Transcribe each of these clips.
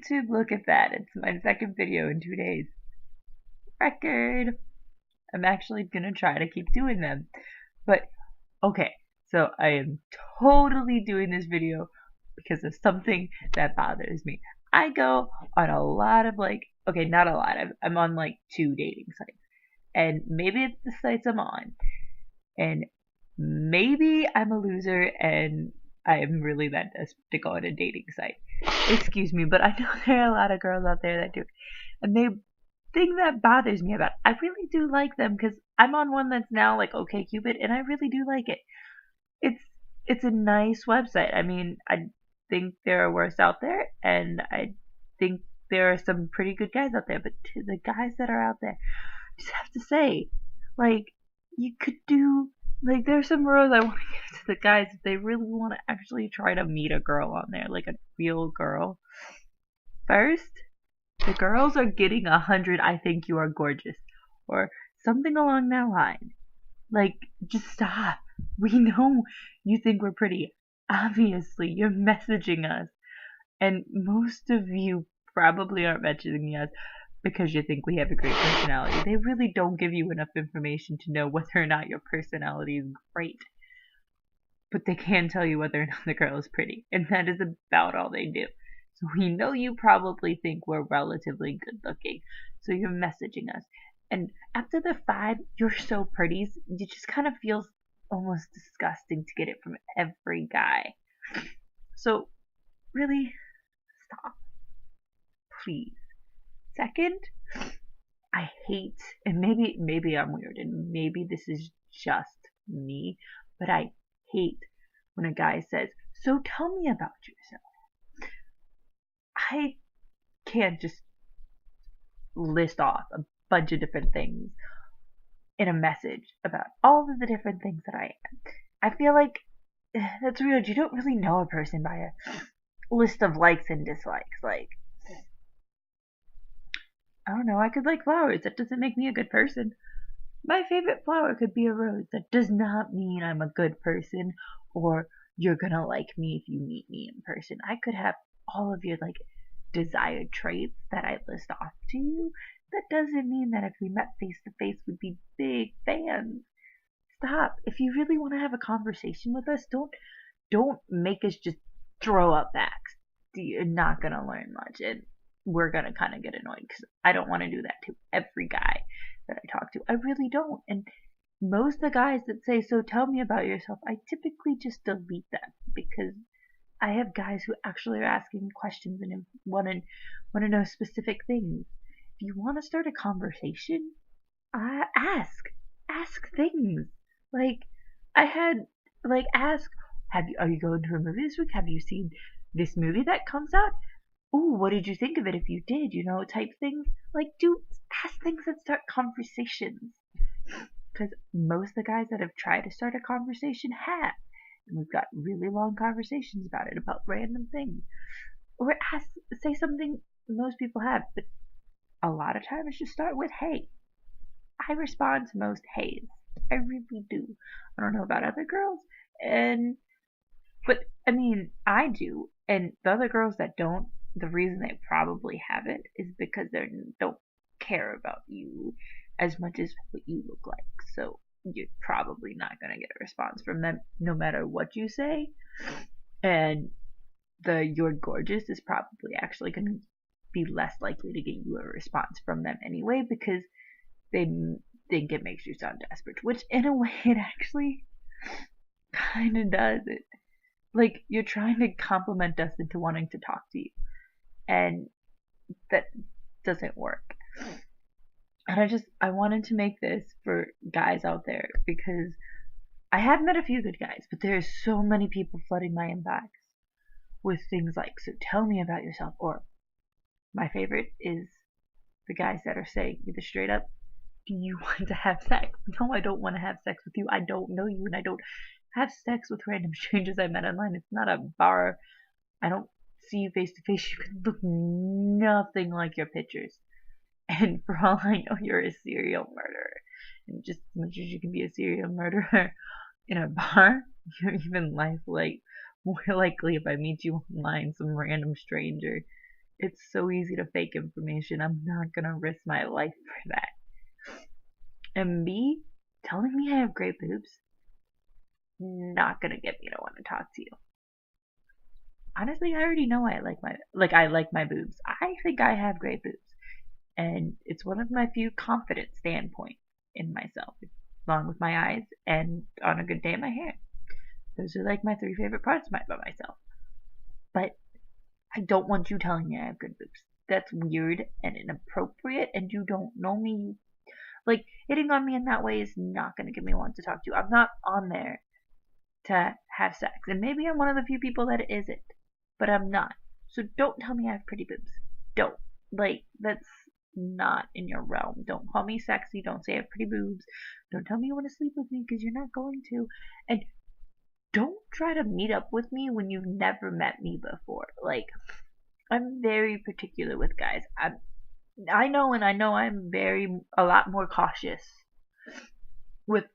YouTube, look at that. It's my second video in 2 days. Record. I'm actually gonna try to keep doing them. But, okay, so I am totally doing this video because of something that bothers me. I go on a lot of okay, not a lot. I'm on 2 dating sites. And maybe it's the sites I'm on. And maybe I'm a loser and I am really that desperate to go on a dating site. Excuse me, but I know there are a lot of girls out there that do. And the thing that bothers me about it, I really do like them because I'm on one that's now like OkCupid, and I really do like it. It's a nice website. I mean, I think there are worse out there, and I think there are some pretty good guys out there. But to the guys that are out there, I just have to say, you could do there's some rules I want to give to the guys if they really want to actually try to meet a girl on there, like a real girl. First, the girls are getting 100 I think you are gorgeous, or something along that line. Just stop. We know you think we're pretty. Obviously, you're messaging us. And most of you probably aren't messaging us because you think we have a great personality. They really don't give you enough information to know whether or not your personality is great. But they can tell you whether or not the girl is pretty. And that is about all they do. So we know you probably think we're relatively good looking. So you're messaging us. And after the 5 you're so pretties, it just kind of feels almost disgusting to get it from every guy. So really, stop. Please. Second, I hate, and maybe I'm weird, and maybe this is just me, but I hate when a guy says, "So tell me about yourself." I can't just list off a bunch of different things in a message about all of the different things that I am. I feel like that's weird. You don't really know a person by a list of likes and dislikes. I don't know, I could like flowers. That doesn't make me a good person. My favorite flower could be a rose. That does not mean I'm a good person or you're gonna like me if you meet me in person. I could have all of your desired traits that I list off to you. That doesn't mean that if we met face to face we'd be big fans. Stop. If you really want to have a conversation with us, don't make us just throw up backs. You're not gonna learn much, and we're gonna kind of get annoyed because I don't want to do that to every guy that I talk to. I really don't. And most of the guys that say, "So tell me about yourself," I typically just delete them because I have guys who actually are asking questions and want to know specific things. If you want to start a conversation, ask things. Like I had ask, are you going to a movie this week? Have you seen this movie that comes out? Ooh, what did you think of it if you did? Type things. Ask things that start conversations. Because most of the guys that have tried to start a conversation have. And we've got really long conversations about it, about random things. Or say something most people have, but a lot of times just start with hey. I respond to most heys. I really do. I don't know about other girls, but I mean, I do. And the other girls that don't, the reason they probably haven't is because they don't care about you as much as what you look like. So you're probably not going to get a response from them no matter what you say. And the "you're gorgeous" is probably actually going to be less likely to get you a response from them anyway because they think it makes you sound desperate, which in a way it actually kind of does. You're trying to compliment us into wanting to talk to you, and that doesn't work. And I wanted to make this for guys out there because I have met a few good guys, but there's so many people flooding my inbox with things like, "So tell me about yourself," or my favorite is the guys that are saying either straight up, "Do you want to have sex?" No, I don't want to have sex with you. I don't know you, and I don't have sex with random strangers I met online. It's not a bar. I don't see you face to face. You can look nothing like your pictures. And for all I know, you're a serial murderer. And just as much as you can be a serial murderer in a bar, you're even more likely if I meet you online, some random stranger, It's so easy to fake information. I'm not gonna risk my life for that. And B, telling me I have great boobs, not gonna get me to want to talk to you. Honestly, I already know I like my boobs. I think I have great boobs. And it's one of my few confident standpoints in myself, along with my eyes and on a good day my hair. Those are like my three favorite parts about myself. But I don't want you telling me I have good boobs. That's weird and inappropriate, and you don't know me. Like, hitting on me in that way is not going to get me want to talk to you. I'm not on there to have sex. And maybe I'm one of the few people that isn't, but I'm not. So don't tell me I have pretty boobs. Don't. Like, that's not in your realm. Don't call me sexy. Don't say I have pretty boobs. Don't tell me you want to sleep with me because you're not going to. And don't try to meet up with me when you've never met me before. Like, I'm very particular with guys. I know I'm a lot more cautious with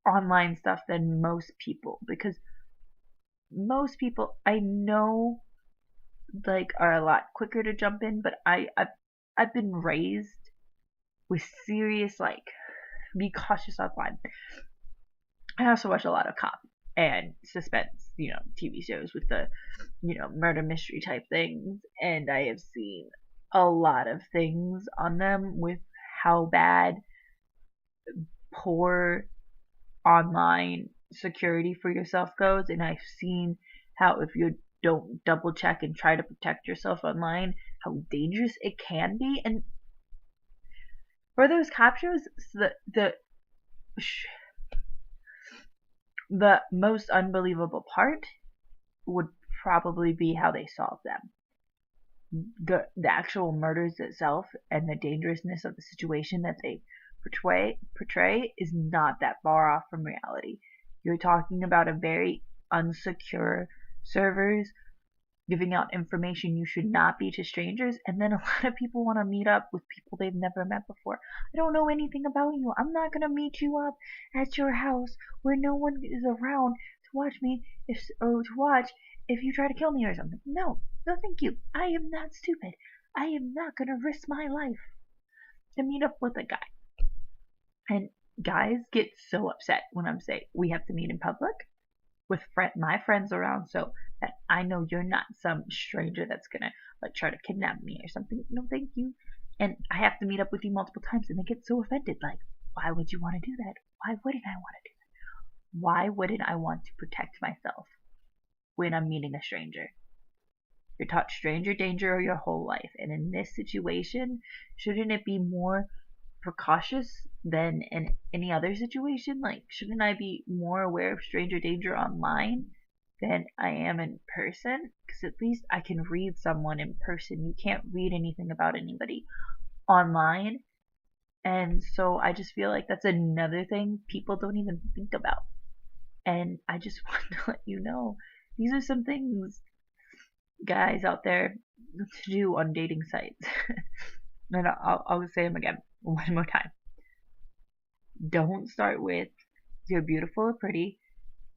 online stuff than most people, because most people I know like are a lot quicker to jump in, but I've been raised with serious, like, be cautious online. I also watch a lot of cop and suspense, TV shows with the, murder mystery type things, and I have seen a lot of things on them with how bad poor online security for yourself goes, and I've seen how if you don't double check and try to protect yourself online, how dangerous it can be. And for those cop shows, the most unbelievable part would probably be how they solve them. The actual murders itself and the dangerousness of the situation that they portray is not that far off from reality. You're talking about a very unsecure servers giving out information you should not be to strangers, and then a lot of people want to meet up with people they've never met before. I don't know anything about you. I'm not going to meet you up at your house where no one is around to watch me if you try to kill me or something. No, thank you. I am not stupid. I am not going to risk my life to meet up with a guy. And guys get so upset when I'm saying we have to meet in public with my friends around, so that I know you're not some stranger that's gonna try to kidnap me or something. No, thank you. And I have to meet up with you multiple times, and they get so offended. Like, why would you want to do that? Why wouldn't I want to do that? Why wouldn't I want to protect myself when I'm meeting a stranger? You're taught stranger danger your whole life, and in this situation, shouldn't it be more precautious than in any other situation? Like, shouldn't I be more aware of stranger danger online than I am in person? Because at least I can read someone in person. You can't read anything about anybody online. And so I just feel like that's another thing people don't even think about. And I just want to let you know, these are some things, guys out there, to do on dating sites. And I'll say them again one more time. Don't start with you're beautiful or pretty.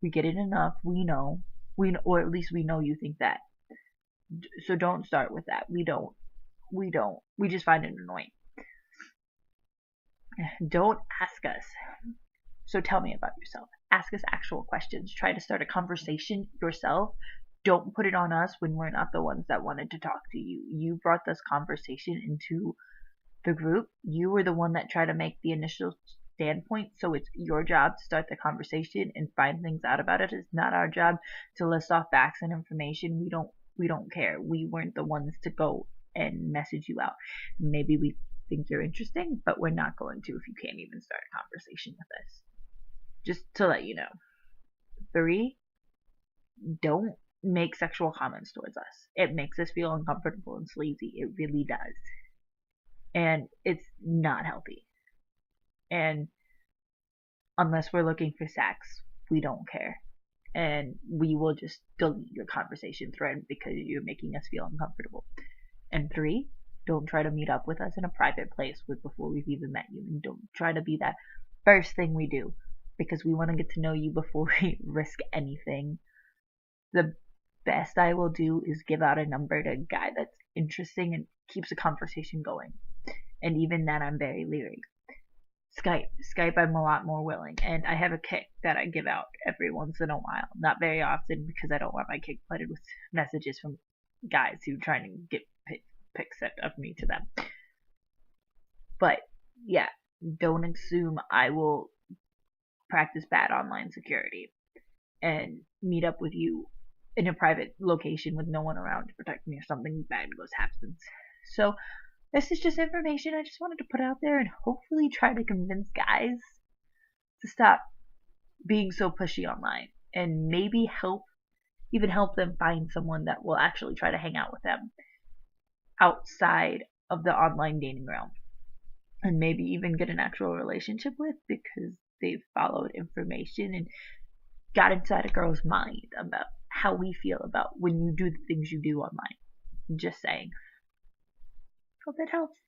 We get it enough. We know, or at least we know you think that. So don't start with that. We don't. We just find it annoying. Don't ask us. So tell me about yourself. Ask us actual questions. Try to start a conversation yourself. Don't put it on us when we're not the ones that wanted to talk to you. You brought this conversation into the group. You were the one that tried to make the initial standpoint, so it's your job to start the conversation and find things out about it. It's not our job to list off facts and information. We don't care. We weren't the ones to go and message you out. Maybe we think you're interesting, but we're not going to if you can't even start a conversation with us. Just to let you know. 3, don't make sexual comments towards us. It makes us feel uncomfortable and sleazy. It really does. And it's not healthy. And unless we're looking for sex, we don't care. And we will just delete your conversation thread because you're making us feel uncomfortable. And 3, don't try to meet up with us in a private place before we've even met you. And don't try to be that first thing we do, because we want to get to know you before we risk anything. The best I will do is give out a number to a guy that's interesting and keeps the conversation going. And even then, I'm very leery. Skype, I'm a lot more willing. And I have a kick that I give out every once in a while. Not very often because I don't want my kick flooded with messages from guys who are trying to get pics of me to them. But yeah, don't assume I will practice bad online security and meet up with you in a private location with no one around to protect me if something bad happens. So this is just information I just wanted to put out there and hopefully try to convince guys to stop being so pushy online and maybe even help them find someone that will actually try to hang out with them outside of the online dating realm and maybe even get an actual relationship with because they've followed information and got inside a girl's mind about how we feel about when you do the things you do online. I'm just saying. Hope that helps.